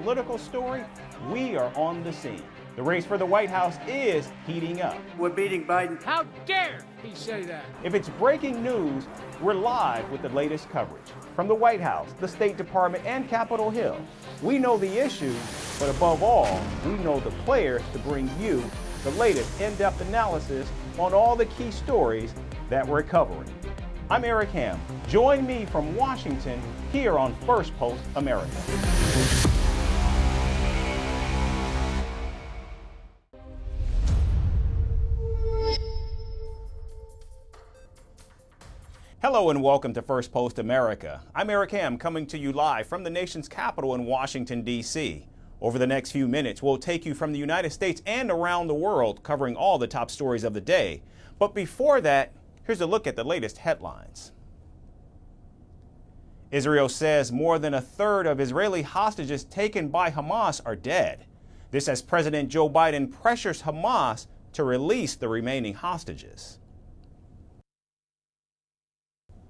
political story, we are on the scene. The race for the White House is heating up. We're beating Biden. How dare he say that? If it's breaking news, we're live with the latest coverage. From the White House, the State Department, and Capitol Hill. We know the issues, but above all, we know the players to bring you the latest in-depth analysis on all the key stories that we're covering. I'm Eric Ham. Join me from Washington here on Firstpost America. Hello and welcome to Firstpost America. I'm Eric Ham, coming to you live from the nation's capital in Washington, D.C. Over the next few minutes, we'll take you from the United States and around the world, covering all the top stories of the day. But before that, here's a look at the latest headlines. Israel says more than a third of Israeli hostages taken by Hamas are dead. This as President Joe Biden pressures Hamas to release the remaining hostages.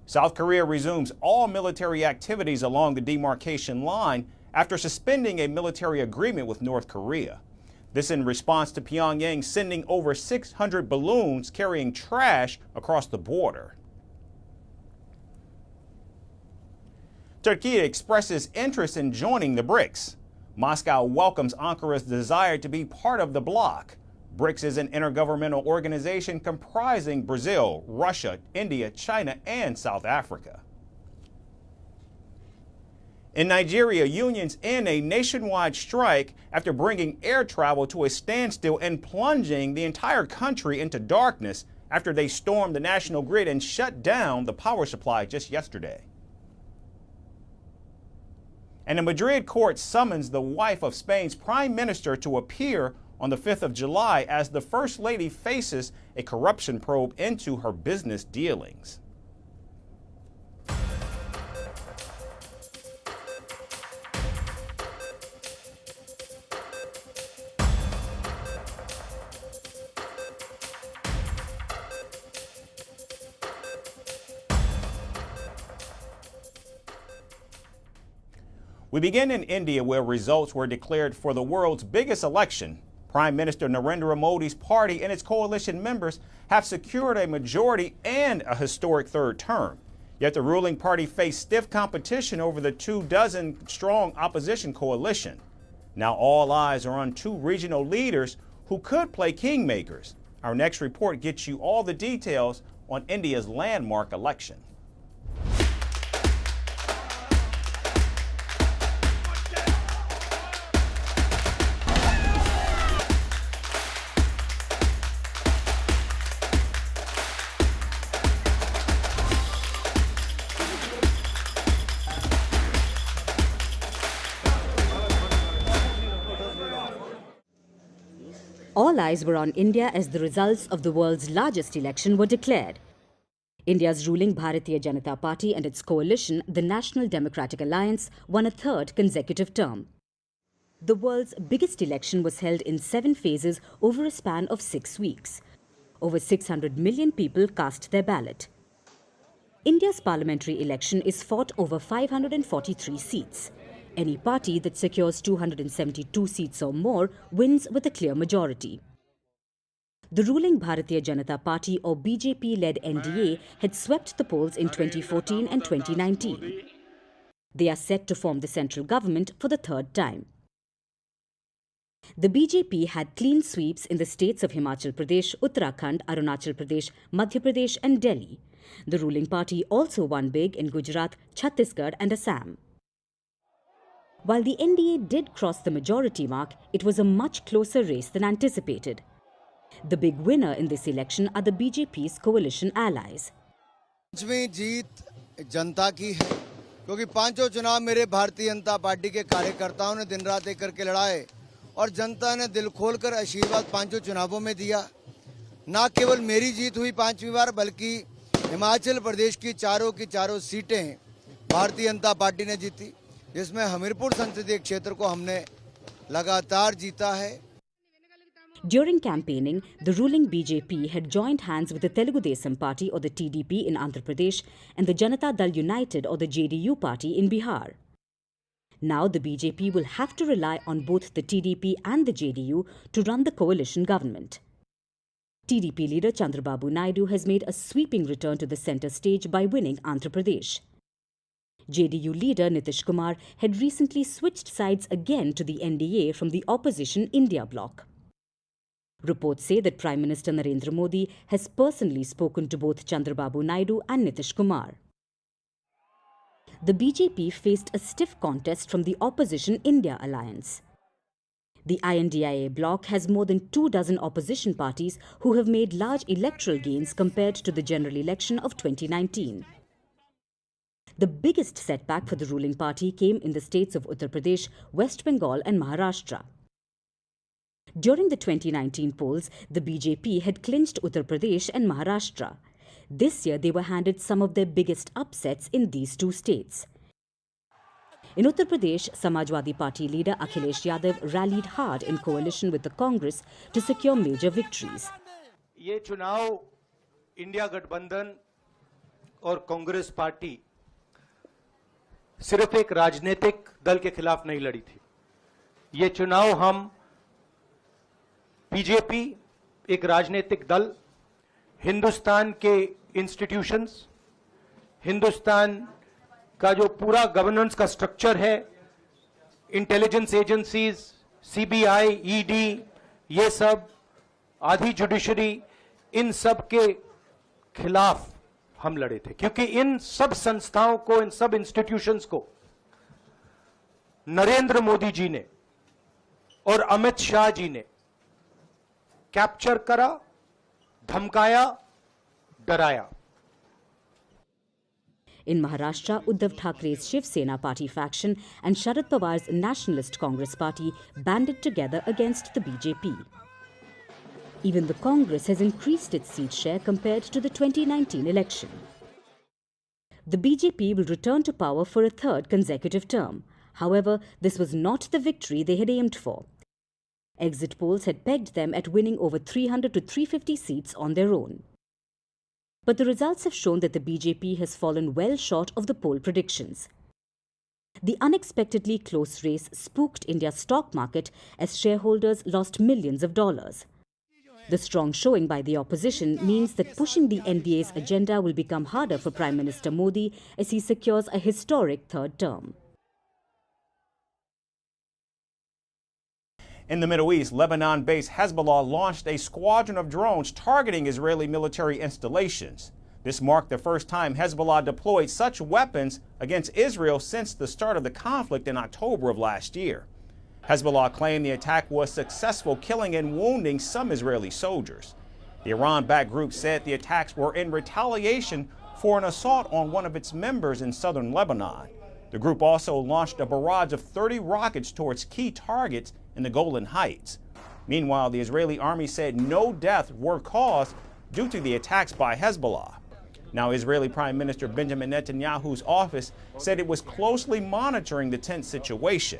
South Korea resumes all military activities along the demarcation line after suspending a military agreement with North Korea. This in response to Pyongyang sending over 600 balloons carrying trash across the border. Turkey expresses interest in joining the BRICS. Moscow welcomes Ankara's desire to be part of the bloc. BRICS is an intergovernmental organization comprising Brazil, Russia, India, China, and South Africa. In Nigeria, unions end a nationwide strike after bringing air travel to a standstill and plunging the entire country into darkness after they stormed the national grid and shut down the power supply just yesterday. And a Madrid court summons the wife of Spain's prime minister to appear on the 5th of July as the First Lady faces a corruption probe into her business dealings. We begin in India, where results were declared for the world's biggest election. Prime Minister Narendra Modi's party and its coalition members have secured a majority and a historic third term. Yet the ruling party faced stiff competition over the 24-strong opposition coalition. Now all eyes are on two regional leaders who could play kingmakers. Our next report gets you all the details on India's landmark election. All eyes were on India as the results of the world's largest election were declared. India's ruling Bharatiya Janata Party and its coalition, the National Democratic Alliance, won a third consecutive term. The world's biggest election was held in 7 phases over a span of 6 weeks. Over 600 million people cast their ballot. India's parliamentary election is fought over 543 seats. Any party that secures 272 seats or more wins with a clear majority. The ruling Bharatiya Janata Party or BJP-led NDA had swept the polls in 2014 and 2019. They are set to form the central government for the third time. The BJP had clean sweeps in the states of Himachal Pradesh, Uttarakhand, Arunachal Pradesh, Madhya Pradesh and Delhi. The ruling party also won big in Gujarat, Chhattisgarh and Assam. While the NDA did cross the majority mark, it was a much closer race than anticipated. The big winner in this election are the BJP's coalition allies. पांचवी जीत जनता की है क्योंकि पांचों चुनाव मेरे Bharatiya Janata party के कार्यकर्ताओं ने दिन रात एक करके लड़ाए और जनता ने दिल खोलकर आशीर्वाद पांचों चुनावों में दिया। न केवल मेरी जीत हुई 5वीं बार बल्कि हिमाचल प्रदेश की चारों सीटें भारतीय जनता पार्टी ने जीती, जिसमें हमीरपुर संसदीय क्षेत्र को हमने लगातार जीता है। During campaigning, the ruling BJP had joined hands with the Telugu Desam Party or the TDP in Andhra Pradesh and the Janata Dal United or the JDU party in Bihar. Now the BJP will have to rely on both the TDP and the JDU to run the coalition government. TDP leader Chandrababu Naidu has made a sweeping return to the centre stage by winning Andhra Pradesh. JDU leader Nitish Kumar had recently switched sides again to the NDA from the opposition India bloc. Reports say that Prime Minister Narendra Modi has personally spoken to both Chandrababu Naidu and Nitish Kumar. The BJP faced a stiff contest from the opposition India alliance. The INDIA bloc has more than 24 opposition parties who have made large electoral gains compared to the general election of 2019. The biggest setback for the ruling party came in the states of Uttar Pradesh, West Bengal and Maharashtra. During the 2019 polls, the BJP had clinched Uttar Pradesh and Maharashtra. This year, they were handed some of their biggest upsets in these two states. In Uttar Pradesh, Samajwadi Party leader Akhilesh Yadav rallied hard in coalition with the Congress to secure major victories. ये चुनाव India गठबंधन और Congress party सिर्फ एक राजनीतिक दल के खिलाफ नहीं लड़ी थी। ये चुनाव हम बीजेपी एक राजनीतिक दल, हिंदुस्तान के इंस्टीट्यूशंस, हिंदुस्तान का जो पूरा गवर्नेंस का स्ट्रक्चर है, इंटेलिजेंस एजेंसीज, सीबीआई, ईडी, ये सब आधी जुडिशरी, इन सब के खिलाफ हम लड़े थे, क्योंकि इन सब संस्थाओं को, इन सब इंस्टीट्यूशंस को नरेंद्र मोदी जी ने और अमित शाह जी ने कैप्चर करा, धमकाया, डराया. In Maharashtra, Uddhav Thackeray's Shiv Sena party faction and Sharad Pawar's Nationalist Congress party banded together against the BJP. Even the Congress has increased its seat share compared to the 2019 election. The BJP will return to power for a third consecutive term. However, this was not the victory they had aimed for. Exit polls had pegged them at winning over 300 to 350 seats on their own. But the results have shown that the BJP has fallen well short of the poll predictions. The unexpectedly close race spooked India's stock market as shareholders lost millions of dollars. The strong showing by the opposition means that pushing the NDA's agenda will become harder for Prime Minister Modi as he secures a historic third term. In the Middle East, Lebanon-based Hezbollah launched a squadron of drones targeting Israeli military installations. This marked the first time Hezbollah deployed such weapons against Israel since the start of the conflict in October of last year. Hezbollah claimed the attack was successful, killing and wounding some Israeli soldiers. The Iran-backed group said the attacks were in retaliation for an assault on one of its members in southern Lebanon. The group also launched a barrage of 30 rockets towards key targets in the Golan Heights. Meanwhile, the Israeli army said no deaths were caused due to the attacks by Hezbollah. Now, Israeli Prime Minister Benjamin Netanyahu's office said it was closely monitoring the tense situation.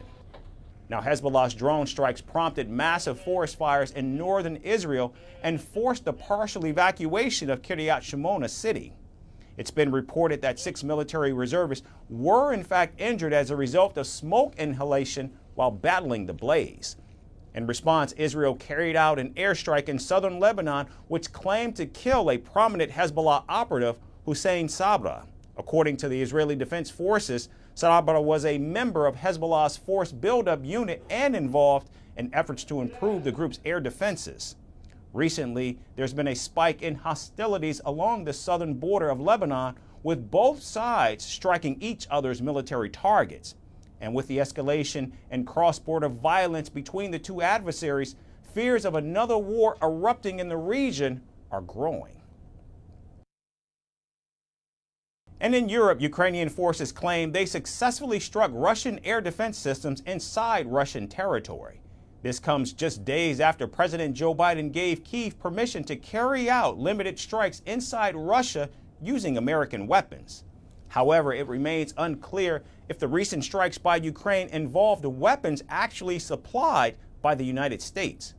Now, Hezbollah's drone strikes prompted massive forest fires in northern Israel and forced the partial evacuation of Kiryat Shimona city. It's been reported that 6 military reservists were in fact injured as a result of smoke inhalation while battling the blaze. In response, Israel carried out an airstrike in southern Lebanon, which claimed to kill a prominent Hezbollah operative, Hussein Sabra. According to the Israeli Defense Forces, Sabra was a member of Hezbollah's force buildup unit and involved in efforts to improve the group's air defenses. Recently, there's been a spike in hostilities along the southern border of Lebanon, with both sides striking each other's military targets. And with the escalation and cross-border violence between the two adversaries, fears of another war erupting in the region are growing. And in Europe, Ukrainian forces claim they successfully struck Russian air defense systems inside Russian territory. This comes just days after President Joe Biden gave Kyiv permission to carry out limited strikes inside Russia using American weapons. However, it remains unclear if the recent strikes by Ukraine involved weapons actually supplied by the United States.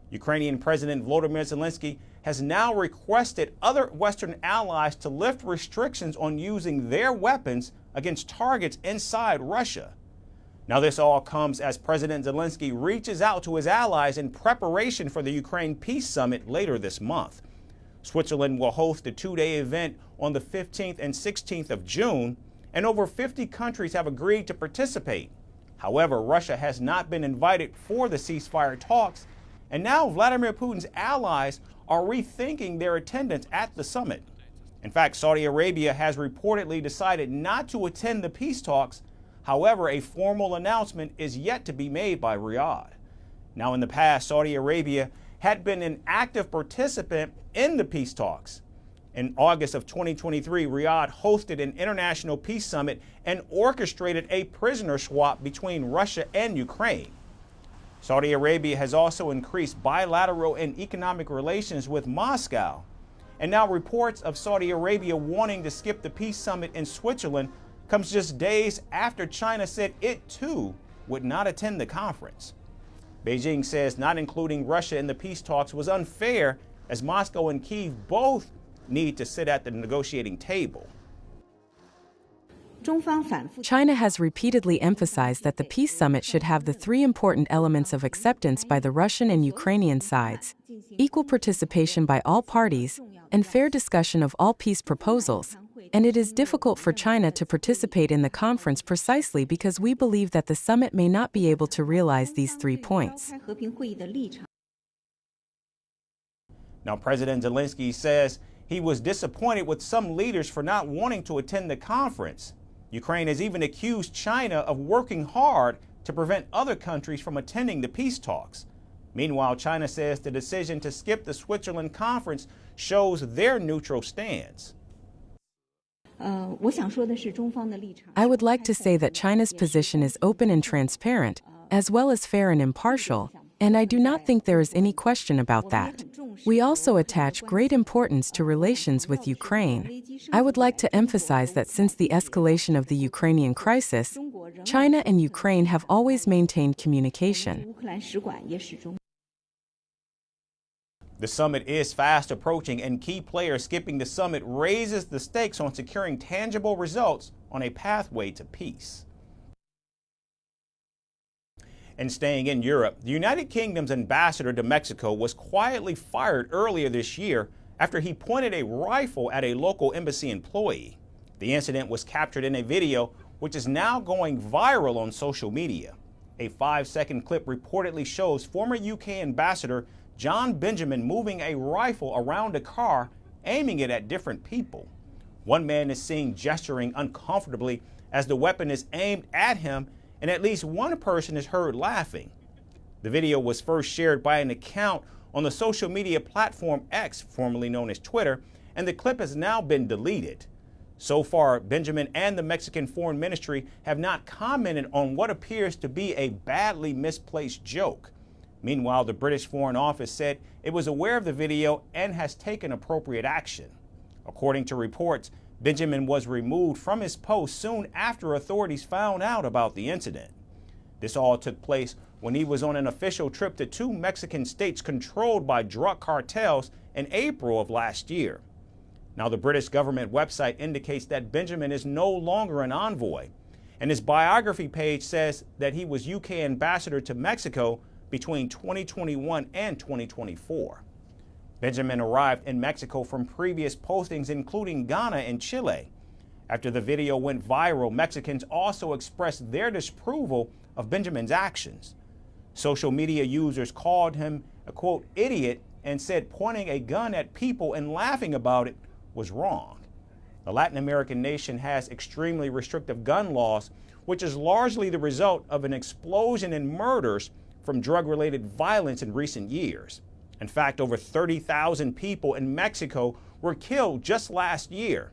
Ukrainian President Volodymyr Zelensky has now requested other Western allies to lift restrictions on using their weapons against targets inside Russia. Now, this all comes as President Zelensky reaches out to his allies in preparation for the Ukraine Peace Summit later this month. Switzerland will host a two-day event on the 15th and 16th of June, and over 50 countries have agreed to participate. However, Russia has not been invited for the ceasefire talks, and now Vladimir Putin's allies are rethinking their attendance at the summit. In fact, Saudi Arabia has reportedly decided not to attend the peace talks. However, a formal announcement is yet to be made by Riyadh. Now, in the past, Saudi Arabia had been an active participant in the peace talks. In August of 2023, Riyadh hosted an international peace summit and orchestrated a prisoner swap between Russia and Ukraine. Saudi Arabia has also increased bilateral and economic relations with Moscow. And now reports of Saudi Arabia wanting to skip the peace summit in Switzerland comes just days after China said it too would not attend the conference. Beijing says not including Russia in the peace talks was unfair, as Moscow and Kyiv both need to sit at the negotiating table. China has repeatedly emphasized that the peace summit should have the three important elements of acceptance by the Russian and Ukrainian sides: equal participation by all parties, and fair discussion of all peace proposals. And it is difficult for China to participate in the conference precisely because we believe that the summit may not be able to realize these 3 points. Now, President Zelensky says he was disappointed with some leaders for not wanting to attend the conference. Ukraine has even accused China of working hard to prevent other countries from attending the peace talks. Meanwhile, China says the decision to skip the Switzerland conference shows their neutral stance. I would like to say that China's position is open and transparent, as well as fair and impartial, and I do not think there is any question about that. We also attach great importance to relations with Ukraine. I would like to emphasize that since the escalation of the Ukrainian crisis, China and Ukraine have always maintained communication. The summit is fast approaching, and key players skipping the summit raises the stakes on securing tangible results on a pathway to peace. And staying in Europe, the United Kingdom's ambassador to Mexico was quietly fired earlier this year after he pointed a rifle at a local embassy employee. The incident was captured in a video, which is now going viral on social media. A 5-second clip reportedly shows former UK ambassador John Benjamin moving a rifle around a car, aiming it at different people. One man is seen gesturing uncomfortably as the weapon is aimed at him, and at least one person is heard laughing. The video was first shared by an account on the social media platform X, formerly known as Twitter, and the clip has now been deleted. So far, Benjamin and the Mexican Foreign Ministry have not commented on what appears to be a badly misplaced joke. Meanwhile, the British Foreign Office said it was aware of the video and has taken appropriate action. According to reports, Benjamin was removed from his post soon after authorities found out about the incident. This all took place when he was on an official trip to 2 Mexican states controlled by drug cartels in April of last year. Now, the British government website indicates that Benjamin is no longer an envoy, and his biography page says that he was UK ambassador to Mexico between 2021 and 2024. Benjamin arrived in Mexico from previous postings, including Ghana and Chile. After the video went viral, Mexicans also expressed their disapproval of Benjamin's actions. Social media users called him a, quote, idiot, and said pointing a gun at people and laughing about it was wrong. The Latin American nation has extremely restrictive gun laws, which is largely the result of an explosion in murders from drug-related violence in recent years. In fact, over 30,000 people in Mexico were killed just last year.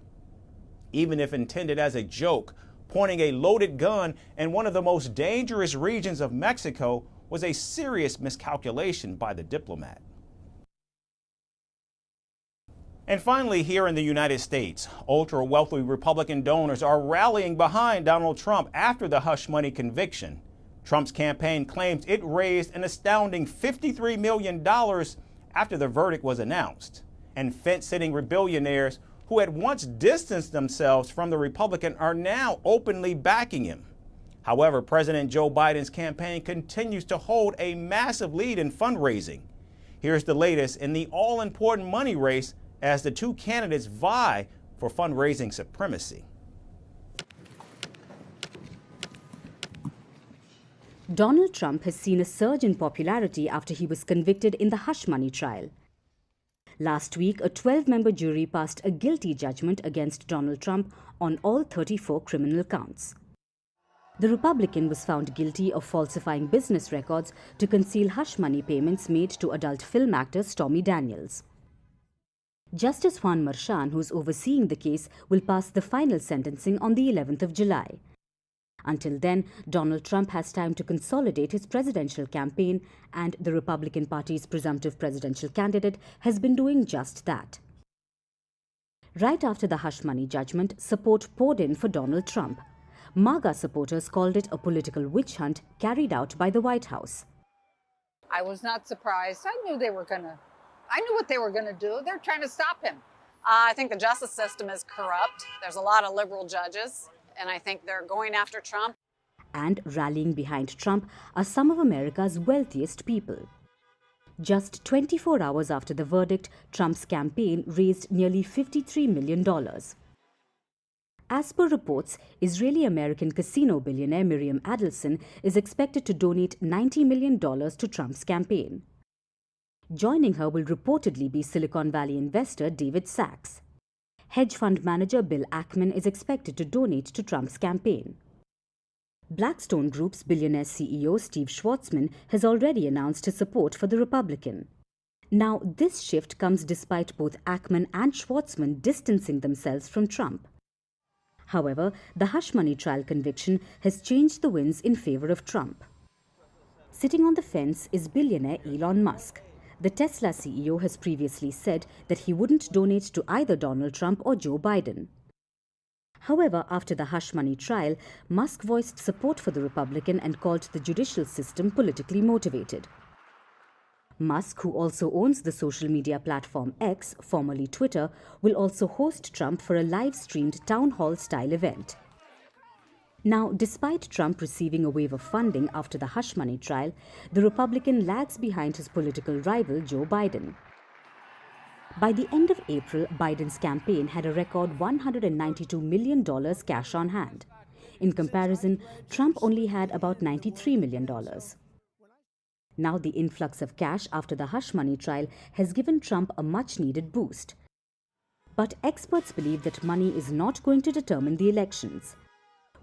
Even if intended as a joke, pointing a loaded gun in one of the most dangerous regions of Mexico was a serious miscalculation by the diplomat. And finally, here in the United States, ultra-wealthy Republican donors are rallying behind Donald Trump after the hush money conviction. Trump's campaign claims it raised an astounding $53 million after the verdict was announced. And fence-sitting billionaires who had once distanced themselves from the Republican are now openly backing him. However, President Joe Biden's campaign continues to hold a massive lead in fundraising. Here's the latest in the all-important money race as the two candidates vie for fundraising supremacy. Donald Trump has seen a surge in popularity after he was convicted in the hush money trial. Last week, a 12-member jury passed a guilty judgment against Donald Trump on all 34 criminal counts. The Republican was found guilty of falsifying business records to conceal hush money payments made to adult film actor Stormy Daniels. Justice Juan Merchan, who's overseeing the case, will pass the final sentencing on the 11th of July. Until then, Donald Trump has time to consolidate his presidential campaign, and the Republican Party's presumptive presidential candidate has been doing just that. Right after the hush money judgment, support poured in for Donald Trump. MAGA supporters called it a political witch hunt carried out by the White House. I was not surprised. I knew what they were going to do. They're trying to stop him. I think the justice system is corrupt. There's a lot of liberal judges, and I think they're going after Trump. And rallying behind Trump are some of America's wealthiest people. Just 24 hours after the verdict, Trump's campaign raised nearly $53 million. As per reports, Israeli-American casino billionaire Miriam Adelson is expected to donate $90 million to Trump's campaign. Joining her will reportedly be Silicon Valley investor David Sachs. Hedge fund manager Bill Ackman is expected to donate to Trump's campaign. Blackstone Group's billionaire CEO Steve Schwarzman has already announced his support for the Republican. Now, this shift comes despite both Ackman and Schwarzman distancing themselves from Trump. However, the hush money trial conviction has changed the winds in favor of Trump. Sitting on the fence is billionaire Elon Musk. The Tesla CEO has previously said that he wouldn't donate to either Donald Trump or Joe Biden. However, after the hush money trial, Musk voiced support for the Republican and called the judicial system politically motivated. Musk, who also owns the social media platform X, formerly Twitter, will also host Trump for a live-streamed town hall-style event. Now, despite Trump receiving a wave of funding after the hush money trial, the Republican lags behind his political rival Joe Biden. By the end of April, Biden's campaign had a record $192 million cash on hand. In comparison, Trump only had about $93 million. Now the influx of cash after the hush money trial has given Trump a much-needed boost. But experts believe that money is not going to determine the elections.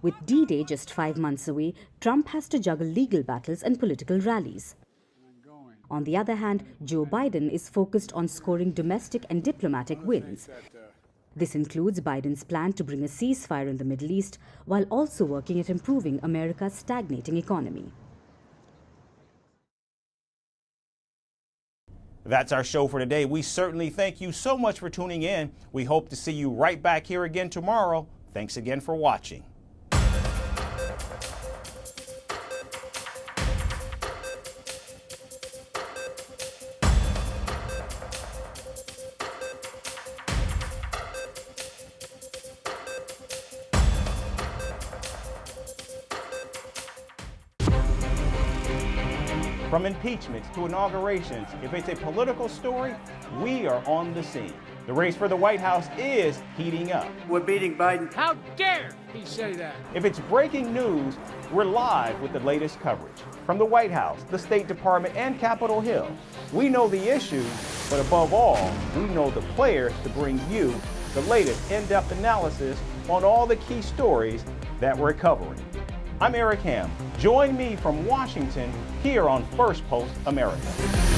With D-Day just 5 months away, Trump has to juggle legal battles and political rallies. On the other hand, Joe Biden is focused on scoring domestic and diplomatic wins. This includes Biden's plan to bring a ceasefire in the Middle East, while also working at improving America's stagnating economy. That's our show for today. We certainly thank you so much for tuning in. We hope to see you right back here again tomorrow. Thanks again for watching. From impeachments to inaugurations, if it's a political story, we are on the scene. The race for the White House is heating up. We're beating Biden. How dare he say that? If it's breaking news, we're live with the latest coverage. From the White House, the State Department, and Capitol Hill, we know the issues, but above all, we know the players to bring you the latest in-depth analysis on all the key stories that we're covering. I'm Eric Ham. Join me from Washington here on Firstpost America.